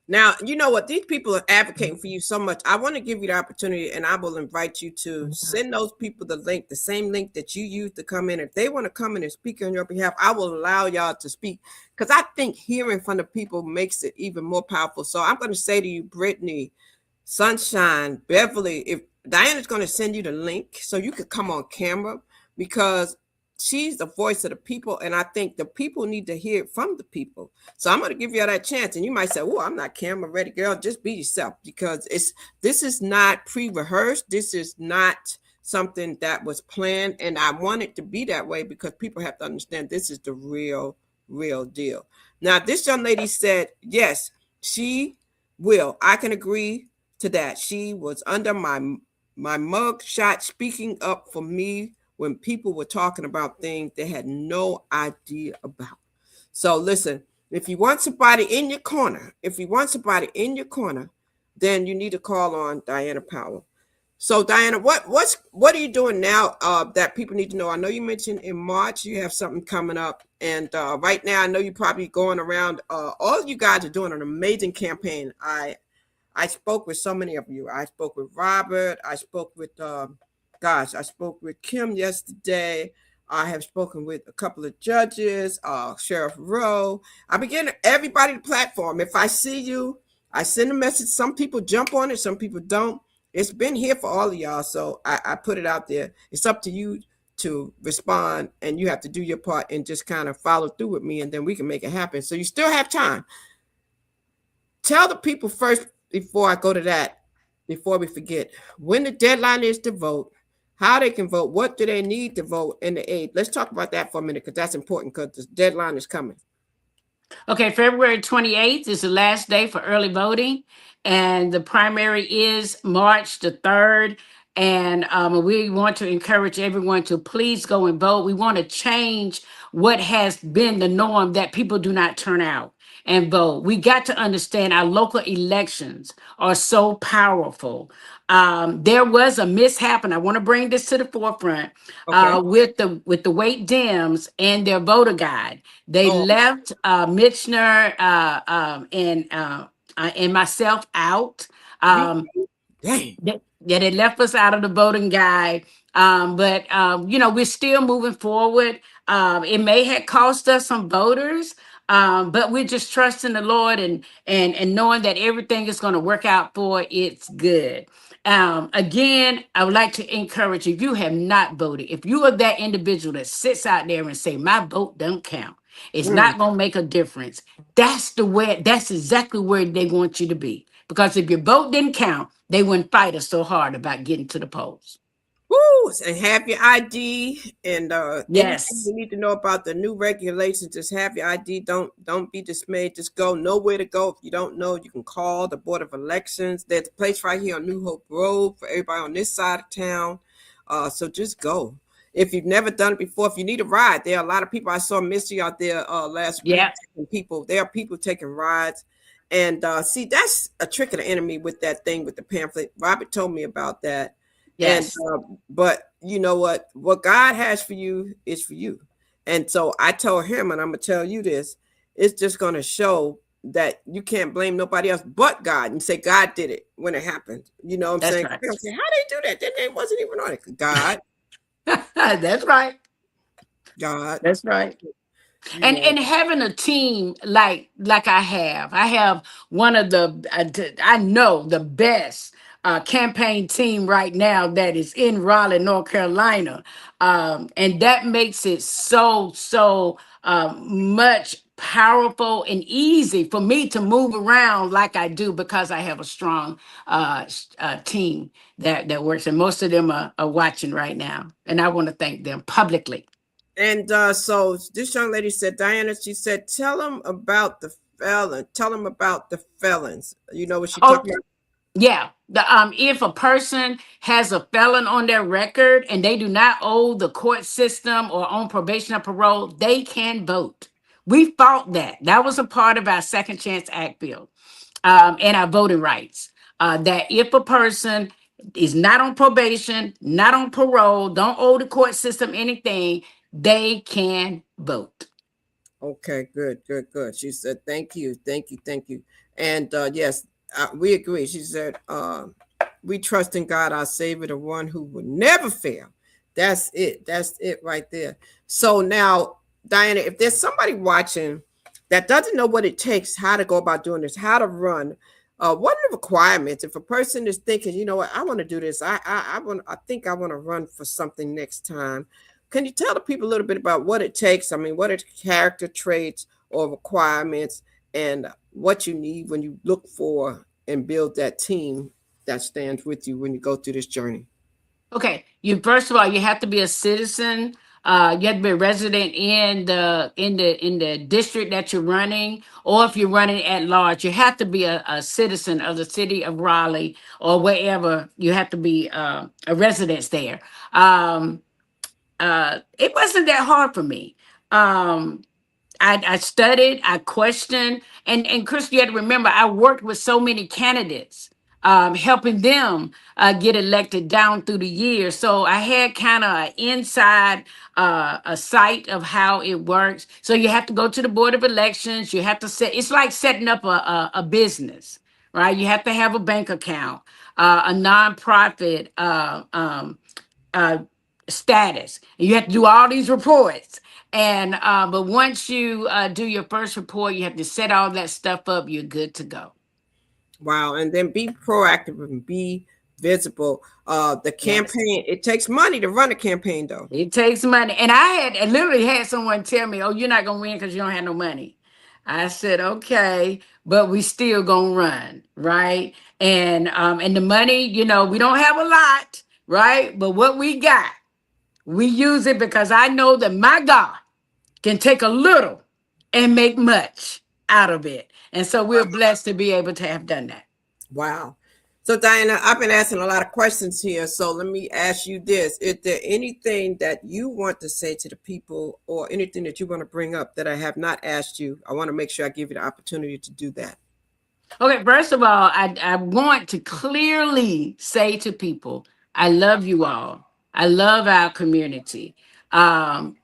Speaker 2: Now, you know what? These people are advocating for you so much. I want to give you the opportunity, and I will invite you to send those people the link, the same link that you used to come in. If they want to come in and speak on your behalf, I will allow y'all to speak because I think hearing from the people makes it even more powerful. So I'm going to say to you, Brittany, Sunshine, Beverly, if Diana's going to send you the link so you could come on camera because she's the voice of the people, and I think the people need to hear it from the people. So I'm going to give you that chance, and you might say, "Oh, I'm not camera ready, girl. Just be yourself," because this is not pre-rehearsed. This is not something that was planned. And I want it to be that way because people have to understand this is the real deal. Now, this young lady said, yes, she will. I can agree to that. She was under my mug shot speaking up for me when people were talking about things they had no idea about. So listen, if you want somebody in your corner, then you need to call on Diana Powell. So Diana, what are you doing now that people need to know? I know you mentioned in March you have something coming up, and right now I know you're probably going around. All of you guys are doing an amazing campaign. I spoke with so many of you. I spoke with Robert. I spoke with I spoke with Kim yesterday. I have spoken with a couple of judges, Sheriff Rowe. I begin everybody the platform. If I see you, I send a message. Some people jump on it, some people don't. It's been here for all of y'all, so I put it out there. It's up to you to respond, and you have to do your part and just kind of follow through with me, and then we can make it happen. So you still have time. Tell the people first, before I go to that, before we forget, when the deadline is to vote, how they can vote, what do they need to vote, and the aid. Let's talk about that for a minute because that's important because the deadline is coming.
Speaker 3: Okay, February 28th is the last day for early voting, and the primary is March the 3rd. And we want to encourage everyone to please go and vote. We want to change what has been the norm that people do not turn out and vote. We got to understand our local elections are so powerful. There was a mishap, and I want to bring this to the forefront
Speaker 2: Okay.
Speaker 3: with the Wait Dems and their voter guide. They
Speaker 2: Oh,
Speaker 3: left Mitchner and myself out.
Speaker 2: you
Speaker 3: Um,
Speaker 2: dang.
Speaker 3: yeah, they left us out of the voting guide. But we're still moving forward. It may have cost us some voters, but we're just trusting the Lord and knowing that everything is going to work out for its good. Again, I would like to encourage you, if you have not voted, if you are that individual that sits out there and say, my vote don't count, it's
Speaker 2: Mm.
Speaker 3: not going to make a difference. That's exactly where they want you to be. Because if your vote didn't count, they wouldn't fight us so hard about getting to the polls.
Speaker 2: Woo! And have your ID and anything
Speaker 3: Yes,
Speaker 2: you need to know about the new regulations. Just have your ID. Don't be dismayed. Just go. Know where to go. If you don't know, you can call the Board of Elections. There's a place right here on New Hope Road for everybody on this side of town. So just go. If you've never done it before, if you need a ride, there are a lot of people. I saw Missy out there last week.
Speaker 3: yeah,
Speaker 2: There are people taking rides. And see, that's a trick of the enemy with that thing with the pamphlet. Robert told me about that. And
Speaker 3: yes,
Speaker 2: but you know what God has for you is for you. And so I told him, and I'm gonna tell you this, it's just gonna show that you can't blame nobody else but God and say God did it when it happened. You know what I'm
Speaker 3: that's
Speaker 2: saying?
Speaker 3: right.
Speaker 2: People say, how they do that? Their name wasn't even on it. God,
Speaker 3: That's right.
Speaker 2: God,
Speaker 3: That's right.
Speaker 2: you
Speaker 3: And
Speaker 2: know.
Speaker 3: and having a team like I have one of the I know the best campaign team right now that is in Raleigh, North Carolina, and that makes it so much powerful and easy for me to move around like I do because I have a strong team that works, and most of them are watching right now, and I want to thank them publicly.
Speaker 2: And so this young lady said, Diana, she said, tell them about the felon. Tell them about the felons. You know what she
Speaker 3: Oh,
Speaker 2: talking about?
Speaker 3: yeah. If a person has a felon on their record and they do not owe the court system or on probation or parole, they can vote. We fought that. That was a part of our Second Chance Act bill and our voting rights. That if a person is not on probation, not on parole, don't owe the court system anything, they can vote.
Speaker 2: Okay, good. She said, thank you, thank you, thank you. And yes, we agree. She said, we trust in God, our Savior, the one who will never fail. That's it. That's it right there. So now, Diana, if there's somebody watching that doesn't know what it takes, how to go about doing this, how to run, what are the requirements? If a person is thinking, you know what, I want to do this, I think I want to run for something next time. Can you tell the people a little bit about what it takes? I mean, what are the character traits or requirements and what you need when you look for and build that team that stands with you when you go through this journey?
Speaker 3: Okay, you first of all you have to be a citizen. You have to be a resident in the district that you're running, or if you're running at large, you have to be a citizen of the city of Raleigh or wherever. You have to be a resident there. It wasn't that hard for me. Um, I studied, I questioned, and Chris, you had to remember, I worked with so many candidates, helping them get elected down through the years. So I had kind of an inside a sight of how it works. So you have to go to the Board of Elections. You have to set. It's like setting up a business, right? You have to have a bank account, a nonprofit. Uh, Status. And you have to do all these reports. And but once you do your first report, you have to set all that stuff up. You're good to go.
Speaker 2: Wow. And then be proactive and be visible. The
Speaker 3: Yes.
Speaker 2: campaign, it takes money to run a campaign, though.
Speaker 3: It takes money. And I literally had someone tell me, "Oh, you're not gonna win because you don't have no money." I said, "Okay, but we still gonna run, right?" And the money, we don't have a lot, right? But what we got, we use it because I know that my God can take a little and make much out of it. And so we're blessed to be able to have done that.
Speaker 2: Wow. So, Diana, I've been asking a lot of questions here. So let me ask you this. Is there anything that you want to say to the people or anything that you want to bring up that I have not asked you? I want to make sure I give you the opportunity to do that.
Speaker 3: Okay, first of all, I want to clearly say to people, I love you all. I love our community. And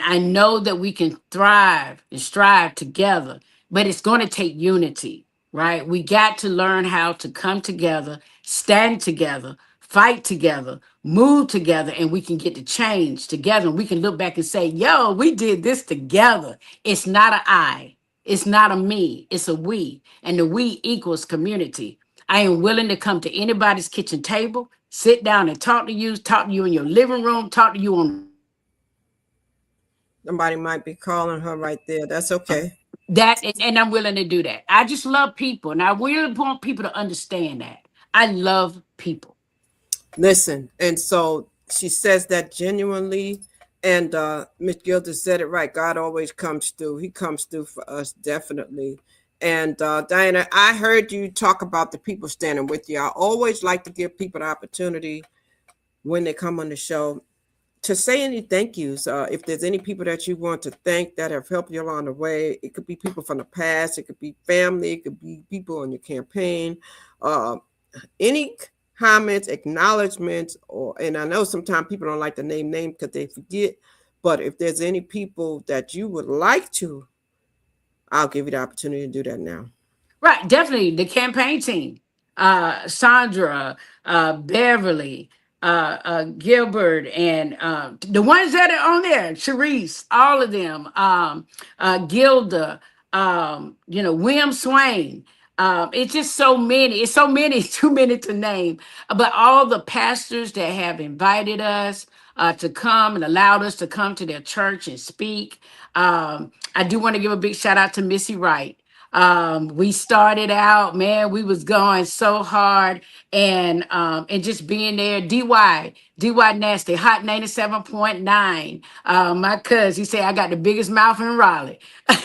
Speaker 3: I know that we can thrive and strive together, but it's going to take unity, right? We got to learn how to come together, stand together, fight together, move together, and we can get the change together. And we can look back and say, yo, we did this together. It's not an I. It's not a me, it's a we. And the we equals community. I am willing to come to anybody's kitchen table, sit down and talk to you in your living room, talk to you on
Speaker 2: Somebody might be calling her right there. That's okay.
Speaker 3: that. And I'm willing to do that. I just love people. And I really want people to understand that. I love people.
Speaker 2: Listen, and so she says that genuinely, and Miss Gilda said it right. God always comes through. He comes through for us, definitely. And Diana, I heard you talk about the people standing with you. I always like to give people the opportunity when they come on the show to say any thank yous. If there's any people that you want to thank that have helped you along the way, it could be people from the past, it could be family, it could be people on your campaign. Any comments, acknowledgments, and I know sometimes people don't like to name names because they forget, but if there's any people that you would like to, I'll give you the opportunity to do that now.
Speaker 3: Right, definitely the campaign team. Sandra, Beverly, Gilbert, and the ones that are on there, Sharice, all of them, Gilda, William Swain. It's just so many. It's so many, too many to name. But all the pastors that have invited us to come and allowed us to come to their church and speak. I do want to give a big shout out to Missy Wright. We started out, man, we was going so hard and just being there. DY Nasty, Hot 97.9. My cousin, he said I got the biggest mouth in Raleigh.
Speaker 2: Is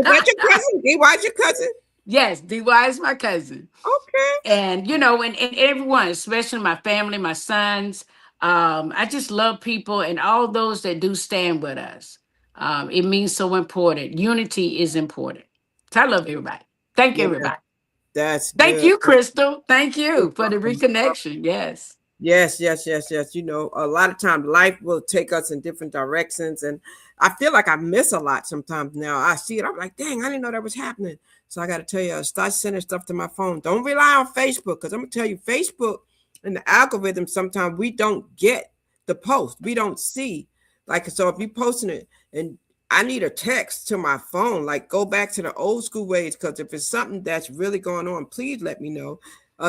Speaker 2: that your cousin? DY's your cousin?
Speaker 3: Yes, DY is my cousin.
Speaker 2: Okay.
Speaker 3: And and everyone, especially my family, my sons. I just love people and all those that do stand with us. It means so important. Unity is important. So I love everybody. Thank
Speaker 2: Yeah,
Speaker 3: everybody.
Speaker 2: that's
Speaker 3: Thank
Speaker 2: good.
Speaker 3: you, Crystal. Thank you
Speaker 2: You're
Speaker 3: for the
Speaker 2: welcome.
Speaker 3: reconnection. Yes.
Speaker 2: Yes, yes, yes, yes. A lot of times life will take us in different directions. And I feel like I miss a lot sometimes now. I see it. I'm like, dang, I didn't know that was happening. So I got to tell you, start sending stuff to my phone. Don't rely on Facebook because I'm going to tell you, Facebook and the algorithm, sometimes we don't get the post. We don't see. Like, so if you posting it and I need a text to my phone, like go back to the old school ways, because if it's something that's really going on, please let me know.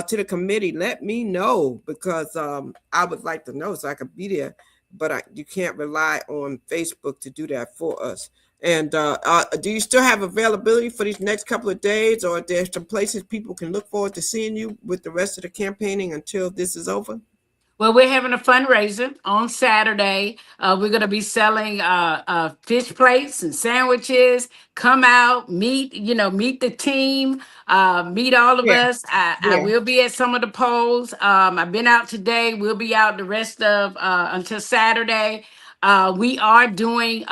Speaker 2: To the committee, let me know because I would like to know so I could be there. But you can't rely on Facebook to do that for us. And do you still have availability for these next couple of days, or there's some places people can look forward to seeing you with the rest of the campaigning until this is over?
Speaker 3: Well, we're having a fundraiser on Saturday. We're going to be selling fish plates and sandwiches. Come out, meet the team, meet all of
Speaker 2: Yeah,
Speaker 3: us. I
Speaker 2: yeah.
Speaker 3: will be at some of the polls. I've been out today. We'll be out the rest of until Saturday. We are doing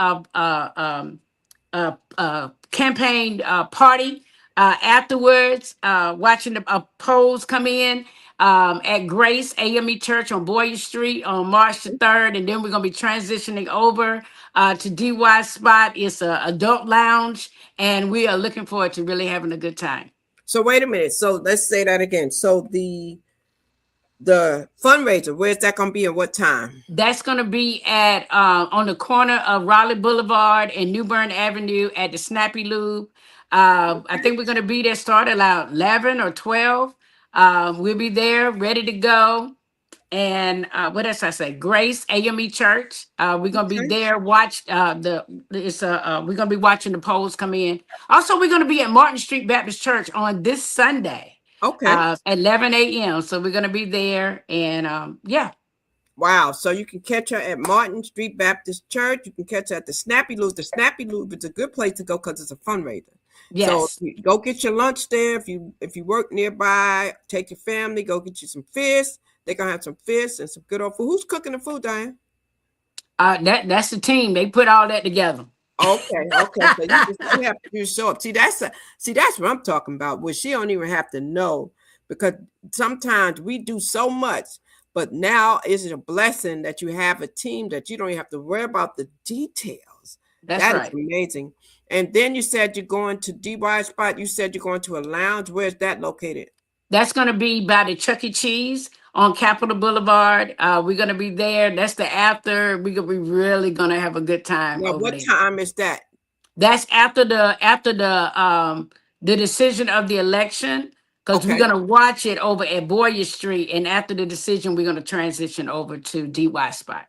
Speaker 3: campaign party afterwards, watching the polls come in at Grace AME Church on Boyer Street on March the 3rd. And then we're going to be transitioning over to DY Spot. It's a adult lounge, and we are looking forward to really having a good time.
Speaker 2: So wait a minute. So let's say that again. So the fundraiser, where's that going to be and what time?
Speaker 3: That's going to be at on the corner of Raleigh Boulevard and New Bern Avenue at the Snappy Lube. I think we're going to be there start at 11 or 12. We'll be there ready to go. And what else I say? Grace AME Church. We're gonna be
Speaker 2: Okay.
Speaker 3: there. We're gonna be watching the polls come in. Also, we're gonna be at Martin Street Baptist Church on this Sunday
Speaker 2: Okay.
Speaker 3: at 11 a.m. So we're gonna be there, and yeah.
Speaker 2: Wow. So you can catch her at Martin Street Baptist Church. You can catch her at the Snappy Loop. The Snappy Loop is a good place to go because it's a fundraiser. So
Speaker 3: Yes.
Speaker 2: you go get your lunch there. If you work nearby, take your family, go get you some fish. They're gonna have some fish and some good old food. Who's cooking the food, Diane?
Speaker 3: That's the team. They put all that together.
Speaker 2: Okay, okay. So you have to show up. See, that's what I'm talking about. Where she don't even have to know, because sometimes we do so much, but now is it a blessing that you have a team that you don't even have to worry about the details.
Speaker 3: That's
Speaker 2: That
Speaker 3: right.
Speaker 2: is amazing. And then you said you're going to DY Spot. You said you're going to a lounge. Where's that located?
Speaker 3: That's gonna be by the Chuck E. Cheese on Capitol Boulevard. We're gonna be there. That's the after. We're gonna be really gonna have a good time
Speaker 2: Now,
Speaker 3: over
Speaker 2: what
Speaker 3: there.
Speaker 2: time is that?
Speaker 3: That's after the decision of the election, because we're
Speaker 2: Okay.
Speaker 3: gonna watch it over at Boyer Street, and after the decision, we're gonna transition over to DY Spot.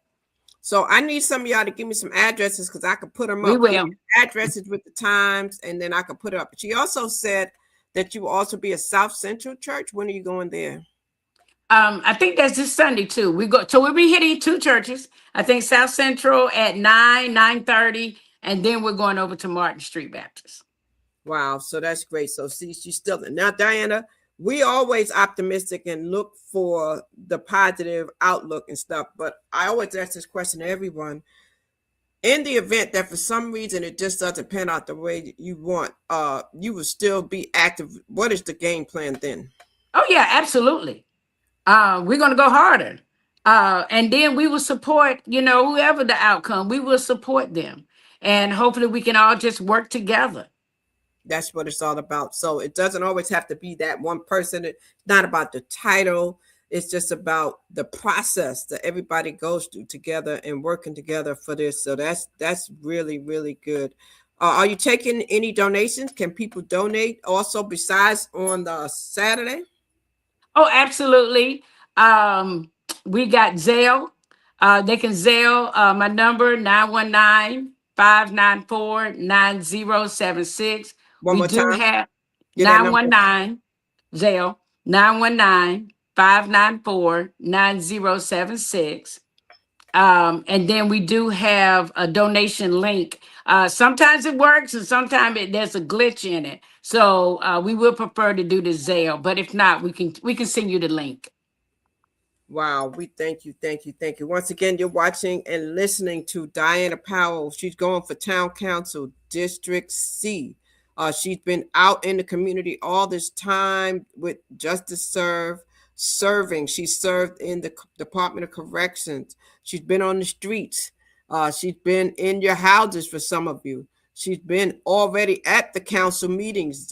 Speaker 2: So I need some of y'all to give me some addresses because I could put them
Speaker 3: We
Speaker 2: up. Give
Speaker 3: will.
Speaker 2: me addresses with the times, and then I could put it up. She also said that you will also be a South Central church. When are you going there?
Speaker 3: I think that's this Sunday too. So we'll be hitting two churches. I think South Central at 9:30, and then we're going over to Martin Street Baptist.
Speaker 2: Wow, so that's great. So see, she's still now, Diana. We always optimistic and look for the positive outlook and stuff. But I always ask this question to everyone. In the event that for some reason it just doesn't pan out the way you want, you will still be active. What is the game plan then?
Speaker 3: Oh yeah, absolutely. We're gonna go harder. And then we will support, whoever the outcome, we will support them. And hopefully we can all just work together.
Speaker 2: That's what it's all about. So it doesn't always have to be that one person. It's not about the title. It's just about the process that everybody goes through together and working together for this. So that's really, really good. Are you taking any donations? Can people donate also besides on the Saturday?
Speaker 3: Oh, absolutely. We got Zelle. They can Zelle my number 919-594-9076.
Speaker 2: One
Speaker 3: We
Speaker 2: more
Speaker 3: do
Speaker 2: time.
Speaker 3: have
Speaker 2: Get that number.
Speaker 3: 919 Zelle 919-594-9076. And then we do have a donation link. Sometimes it works and sometimes there's a glitch in it. So we would prefer to do the Zelle, but if not, we can send you the link.
Speaker 2: Wow, we thank you. Once again, you're watching and listening to Diana Powell. She's going for Town Council District C. She's been out in the community all this time with Justice serving. She served in the Department of Corrections. She's been on the streets. She's been in your houses for some of you. She's been already at the council meetings,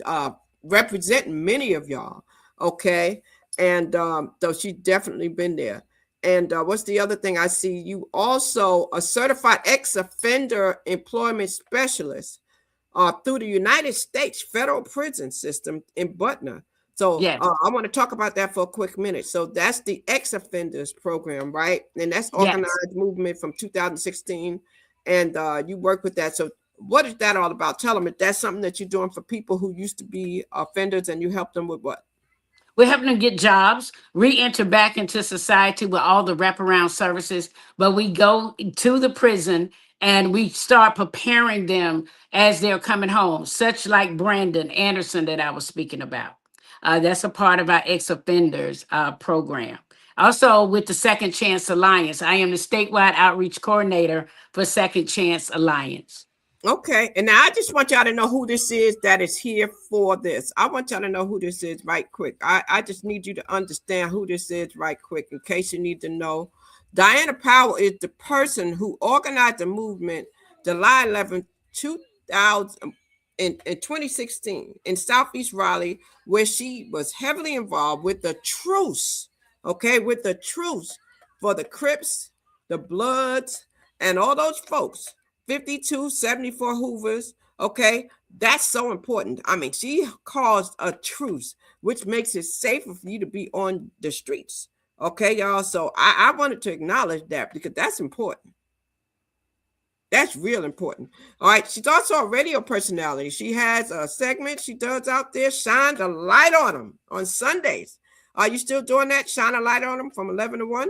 Speaker 2: representing many of y'all. Okay. And so she's definitely been there. And what's the other thing I see? You also a certified ex-offender employment specialist through the United States federal prison system in Butner. So
Speaker 3: Yes.
Speaker 2: I want to talk about that for a quick minute. So that's the ex-offenders program, right? And that's
Speaker 3: Yes.
Speaker 2: organized movement from 2016. And you work with that. So what is that all about? Tell them if that's something that you're doing for people who used to be offenders and you help them with what?
Speaker 3: We're helping them get jobs, re-enter back into society with all the wraparound services. But we go to the prison and we start preparing them as they're coming home, such like Brandon Anderson that I was speaking about. That's a part of our ex-offenders program. Also, with the Second Chance Alliance, I am the statewide outreach coordinator for Second Chance Alliance.
Speaker 2: Okay, and now I just want y'all to know who this is that is here for this. I want y'all to know who this is right quick. I just need you to understand who this is right quick in case you need to know. Diana Powell is the person who organized the movement July 11th, 2000, in 2016 in Southeast Raleigh, where she was heavily involved with the truce, okay, with the truce for the Crips, the Bloods, and all those folks. 5274 Hoovers. Okay, that's so important. I mean, she caused a truce, which makes it safer for you to be on the streets. Okay, y'all. So I wanted to acknowledge that because that's important. That's real important. All right. She's also a radio personality. She has a segment she does out there, Shine the Light on Them on Sundays. Are you still doing that? Shine a light on them from 11 to 1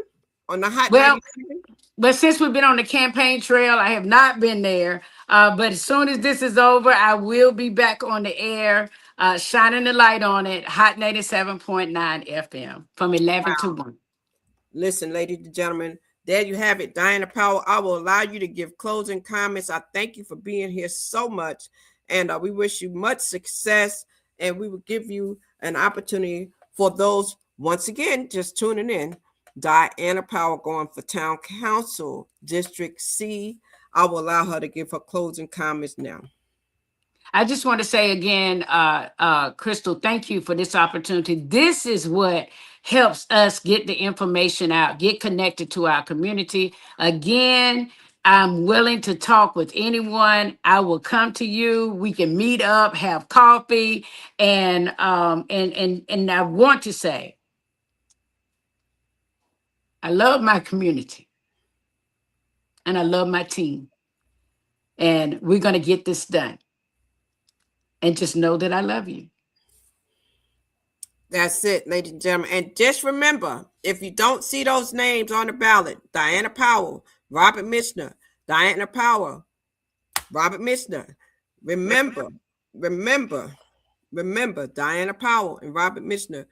Speaker 2: on the Hot 97?
Speaker 3: But since we've been on the campaign trail, I have not been there. But as soon as this is over, I will be back on the air, shining the light on it, Hot 97.9 FM from 11 to 1.
Speaker 2: Listen, ladies and gentlemen, there you have it. Diana Powell, I will allow you to give closing comments. I thank you for being here so much. And we wish you much success. And we will give you an opportunity for those, once again, just tuning in. Diana Powell going for Town Council, District C. I will allow her to give her closing comments now.
Speaker 3: I just want to say again, Crystal, thank you for this opportunity. This is what helps us get the information out, get connected to our community. Again, I'm willing to talk with anyone. I will come to you. We can meet up, have coffee, and I want to say, I love my community and I love my team. And we're going to get this done. And just know that I love you.
Speaker 2: That's it, ladies and gentlemen. And just remember, if you don't see those names on the ballot, Diana Powell, Robert Michener, Diana Powell, Robert Michener. Remember, Diana Powell and Robert Michener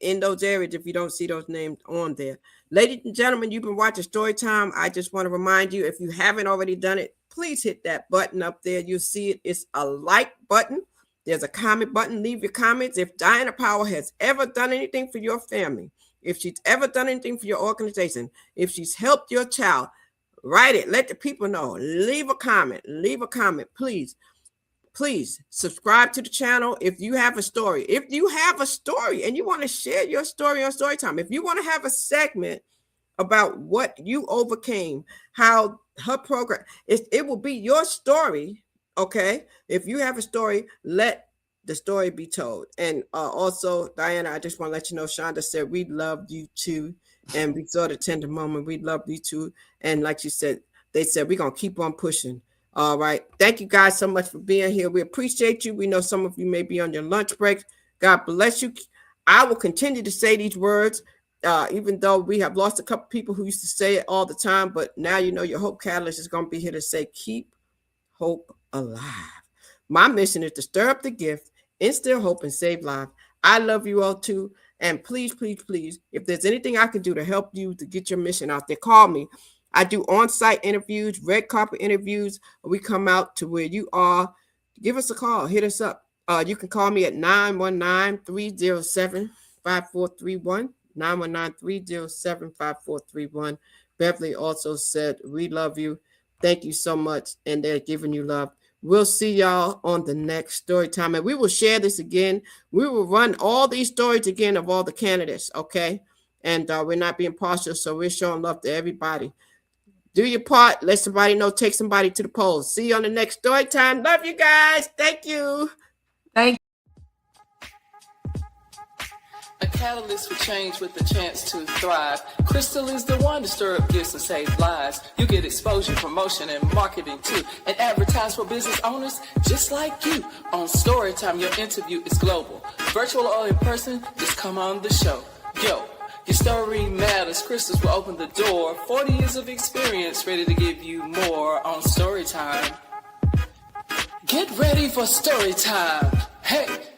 Speaker 2: in those areas if you don't see those names on there. Ladies and gentlemen, you've been watching Storytime. I just want to remind you, if you haven't already done it, please hit that button up there. You'll see it. It's a like button. There's a comment button. Leave your comments. If Diana Powell has ever done anything for your family, if she's ever done anything for your organization, if she's helped your child, write it. Let the people know. Leave a comment. Leave a comment, please. Please subscribe to the channel. If you have a story, and you want to share your story on Storytime, if you want to have a segment about what you overcame, how her program, it will be your story. Okay. If you have a story, let the story be told. And also, Diana, I just want to let you know, Shonda said, we loved you too. And we saw the tender moment. We loved you too. And like you said, they said, we're going to keep on pushing. All right. Thank you guys so much for being here. We appreciate you. We know some of you may be on your lunch break. God bless you. I will continue to say these words, even though we have lost a couple people who used to say it all the time. But now you know your Hope Catalyst is going to be here to say, keep hope alive. My mission is to stir up the gift, instill hope, and save lives. I love you all too. And please, please, please, if there's anything I can do to help you to get your mission out there, call me. I do on-site interviews, red carpet interviews. We come out to where you are. Give us a call. Hit us up. You can call me at 919-307-5431. 919-307-5431. Beverly also said, we love you. Thank you so much. And they're giving you love. We'll see y'all on the next story time. And we will share this again. We will run all these stories again of all the candidates. Okay. And we're not being partial. So we're showing love to everybody. Do your part. Let somebody know. Take somebody to the polls. See you on the next story time. Love you guys. Thank you.
Speaker 3: Thank you.
Speaker 1: A catalyst for change with the chance to thrive. Crystal is the one to stir up gifts and save lives. You get exposure, promotion, and marketing too. And advertise for business owners just like you. On Storytime, your interview is global. Virtual or in person, just come on the show. Yo, your story matters. Crystals will open the door. 40 years of experience, ready to give you more on Storytime. Get ready for Storytime. Hey!